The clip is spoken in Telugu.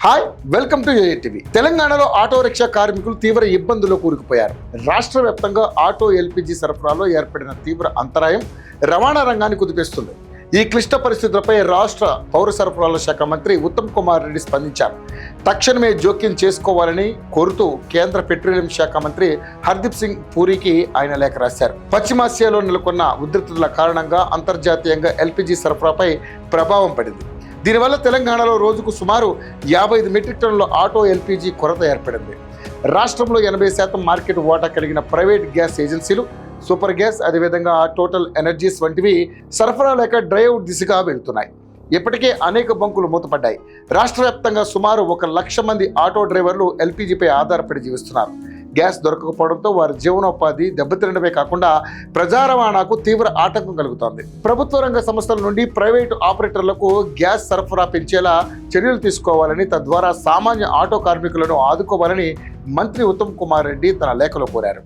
Hi, welcome to ఏఐటీవీ. తెలంగాణలో ఆటో రిక్షా కార్మికులు తీవ్ర ఇబ్బందుల్లో కూరుకుపోయారు. రాష్ట్ర వ్యాప్తంగా ఆటో ఎల్పీజీ సరఫరాలో ఏర్పడిన తీవ్ర అంతరాయం రవాణా రంగాన్ని కుదిపేస్తుంది. ఈ క్లిష్ట పరిస్థితులపై రాష్ట్ర పౌర సరఫరాల శాఖ మంత్రి ఉత్తమ్ కుమార్ రెడ్డి స్పందించారు. తక్షణమే జోక్యం చేసుకోవాలని కోరుతూ కేంద్ర పెట్రోలియం శాఖ మంత్రి హర్దీప్ సింగ్ పూరికి ఆయన లేఖ రాశారు. పశ్చిమాసియాలో నెలకొన్న ఉద్రిక్తతల కారణంగా అంతర్జాతీయంగా ఎల్పీజీ సరఫరాపై ప్రభావం పడింది. దీనివల్ల తెలంగాణలో రోజుకు సుమారు 55 మెట్రిక్ టన్నుల ఆటో ఎల్పీజీ కొరత ఏర్పడింది. రాష్ట్రంలో 80% మార్కెట్ వాటా కలిగిన ప్రైవేట్ గ్యాస్ ఏజెన్సీలు, సూపర్ గ్యాస్, అదేవిధంగా టోటల్ ఎనర్జీస్ వంటివి సరఫరా లేక డ్రైఅవుట్ దిశగా వెళ్తున్నాయి. ఇప్పటికే అనేక బంకులు మూతపడ్డాయి. రాష్ట్ర వ్యాప్తంగా సుమారు 1 లక్ష మంది ఆటో డ్రైవర్లు ఎల్పీజీపై ఆధారపడి జీవిస్తున్నారు. గ్యాస్ దొరకకపోవడంతో వారి జీవనోపాధి దెబ్బతినడమే కాకుండా ప్రజా రవాణాకు తీవ్ర ఆటంకం కలుగుతోంది. ప్రభుత్వ రంగ సంస్థల నుండి ప్రైవేటు ఆపరేటర్లకు గ్యాస్ సరఫరా పెంచేలా చర్యలు తీసుకోవాలని, తద్వారా సామాన్య ఆటో కార్మికులను ఆదుకోవాలని మంత్రి ఉత్తమ్ కుమార్ రెడ్డి తన లేఖలో కోరారు.